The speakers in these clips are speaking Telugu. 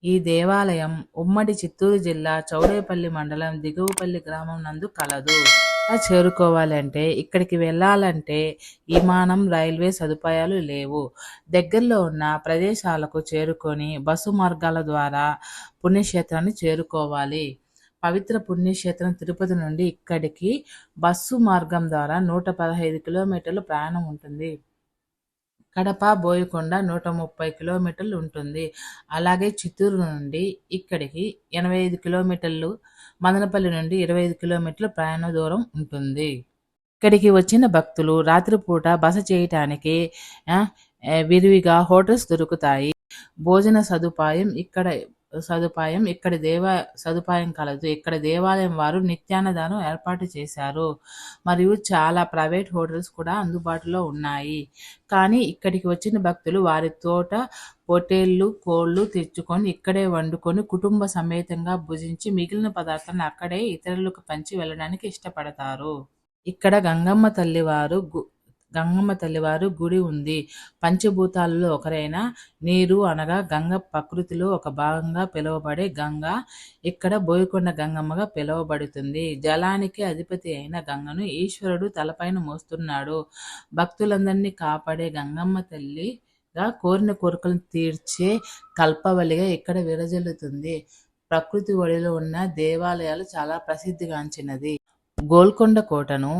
ఈ దేవాలయం ఉమ్మడి చిత్తూరు జిల్లా చౌడేపల్లి మండలం దిగువపల్లి గ్రామం నందు కలదు. చేరుకోవాలంటే ఇక్కడికి వెళ్ళాలంటే విమానం, రైల్వే సదుపాయాలు లేవు. దగ్గరలో ఉన్న ప్రదేశాలకు చేరుకొని బస్సు మార్గాల ద్వారా పుణ్యక్షేత్రాన్ని చేరుకోవాలి. పవిత్ర పుణ్యక్షేత్రం తిరుపతి నుండి ఇక్కడికి బస్సు మార్గం ద్వారా 115 కిలోమీటర్లు ప్రయాణం ఉంటుంది. కడప, బోయకొండ 130 కిలోమీటర్లు ఉంటుంది. అలాగే చిత్తూరు నుండి ఇక్కడికి 85 కిలోమీటర్లు, మదనపల్లి నుండి 25 కిలోమీటర్ల ప్రయాణ దూరం ఉంటుంది. ఇక్కడికి వచ్చిన భక్తులు రాత్రిపూట బస చేయటానికి విరివిగా హోటల్స్ దొరుకుతాయి. భోజన సదుపాయం కలదు. ఇక్కడ దేవాలయం వారు నిత్యాన్నదానం ఏర్పాటు చేశారు. మరియు చాలా ప్రైవేట్ హోటల్స్ కూడా అందుబాటులో ఉన్నాయి. కానీ ఇక్కడికి వచ్చిన భక్తులు వారి తోట పొట్టేళ్ళు, కోళ్ళు తెచ్చుకొని ఇక్కడే వండుకొని కుటుంబ సమేతంగా భుజించి మిగిలిన పదార్థాలను అక్కడే ఇతరులకు పంచి వెళ్ళడానికి ఇష్టపడతారు. ఇక్కడ గంగమ్మ తల్లివారు గుడి ఉంది. పంచభూతాలలో ఒకరైన నీరు అనగా గంగ ప్రకృతిలో ఒక భాగంగా పిలువబడే గంగ ఇక్కడ బోయకొండ గంగమ్మగా పిలువబడుతుంది. జలానికి అధిపతి అయిన గంగను ఈశ్వరుడు తలపైన మోస్తున్నాడు. భక్తులందరినీ కాపాడే గంగమ్మ తల్లిగా కోరిన కోరికలను తీర్చే కల్పవల్లిగా ఇక్కడ విరజిల్లుతుంది. ప్రకృతి ఒడిలో ఉన్న దేవాలయాలు చాలా ప్రసిద్ధిగాంచినది. గోల్కొండ కోటను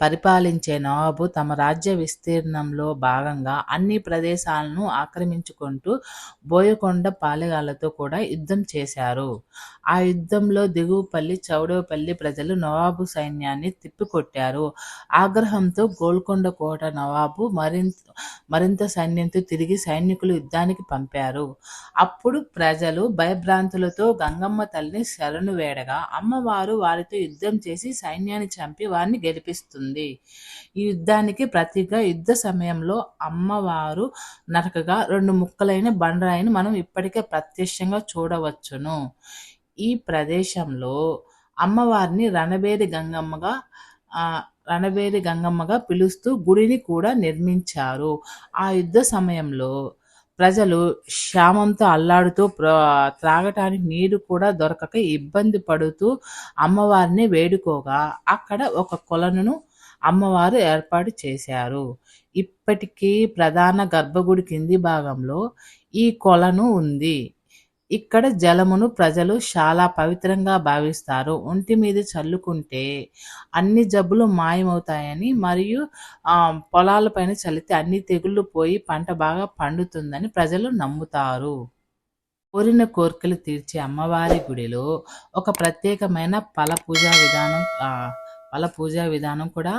పరిపాలించే నవాబు తమ రాజ్య విస్తీర్ణంలో భాగంగా అన్ని ప్రదేశాలను ఆక్రమించుకుంటూ బోయకొండ పాలెగాళ్లతో కూడా యుద్ధం చేశారు. ఆ యుద్ధంలో దిగువపల్లి, చౌడేపల్లి ప్రజలు నవాబు సైన్యాన్ని తిప్పికొట్టారు. ఆగ్రహంతో గోల్కొండ కోట నవాబు మరింత సైన్యంతో తిరిగి సైనికులు యుద్ధానికి పంపారు. అప్పుడు ప్రజలు భయభ్రాంతులతో గంగమ్మ తల్లిని శరణు వేడగా అమ్మవారు వారితో యుద్ధం చేసి సైన్యాన్ని చంపి వారిని గెలిపిస్తుంది. ఈ యుద్ధానికి ప్రతిగా యుద్ధ సమయంలో అమ్మవారు నరకగా 2 ముక్కలైన బండరాయిని మనం ఇప్పటికే ప్రత్యక్షంగా చూడవచ్చును. ఈ ప్రదేశంలో అమ్మవారిని రణబేరి గంగమ్మగా పిలుస్తూ గుడిని కూడా నిర్మించారు. ఆ యుద్ధ సమయంలో ప్రజలు క్షామంతో అల్లాడుతూ త్రాగటానికి నీరు కూడా దొరకక ఇబ్బంది పడుతూ అమ్మవారిని వేడుకోగా అక్కడ ఒక కొలనును అమ్మవారు ఏర్పాటు చేశారు. ఇప్పటికీ ప్రధాన గర్భగుడి కింది భాగంలో ఈ కొలను ఉంది. ఇక్కడ జలమును ప్రజలు చాలా పవిత్రంగా భావిస్తారు. ఒంటి మీద చల్లుకుంటే అన్ని జబ్బులు మాయమవుతాయని మరియు పొలాలపైన చల్లితే అన్ని తెగుళ్ళు పోయి పంట బాగా పండుతుందని ప్రజలు నమ్ముతారు. కోరిన కోరికలు తీర్చే అమ్మవారి గుడిలో ఒక ప్రత్యేకమైన ఫల పూజా విధానం కూడా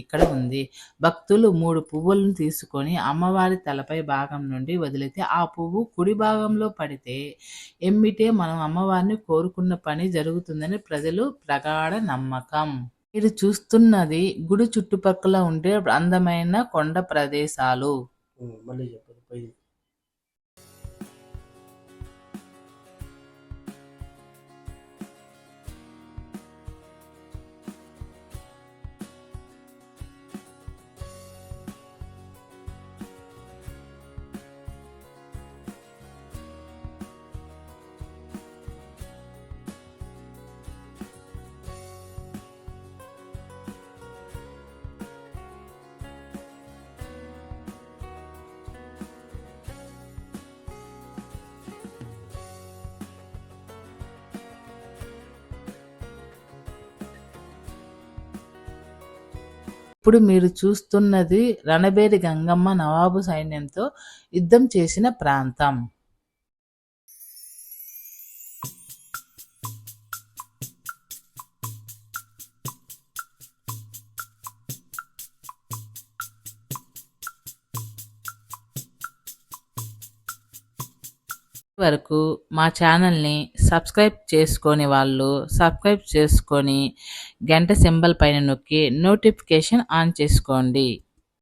ఇక్కడ ఉంది. భక్తులు 3 పువ్వులను తీసుకొని అమ్మవారి తలపై భాగం నుండి వదిలితే ఆ పువ్వు కుడి భాగంలో పడితే ఎమ్మిటే మనం అమ్మవారిని కోరుకున్న పని జరుగుతుందని ప్రజలు ప్రగాఢ నమ్మకం. మీరు చూస్తున్నది గుడి చుట్టుపక్కల ఉండే అందమైన కొండ ప్రదేశాలు. ఇప్పుడు మీరు చూస్తున్నది రణబేరి గంగమ్మ నవాబు సైన్యంతో యుద్ధం చేసిన ప్రాంతం. వరకు మా ఛానల్ని సబ్స్క్రైబ్ చేసుకొని వాళ్ళు సబ్స్క్రైబ్ చేసుకొని గంట సింబల్ పైన నొక్కి నోటిఫికేషన్ ఆన్ చేసుకోండి.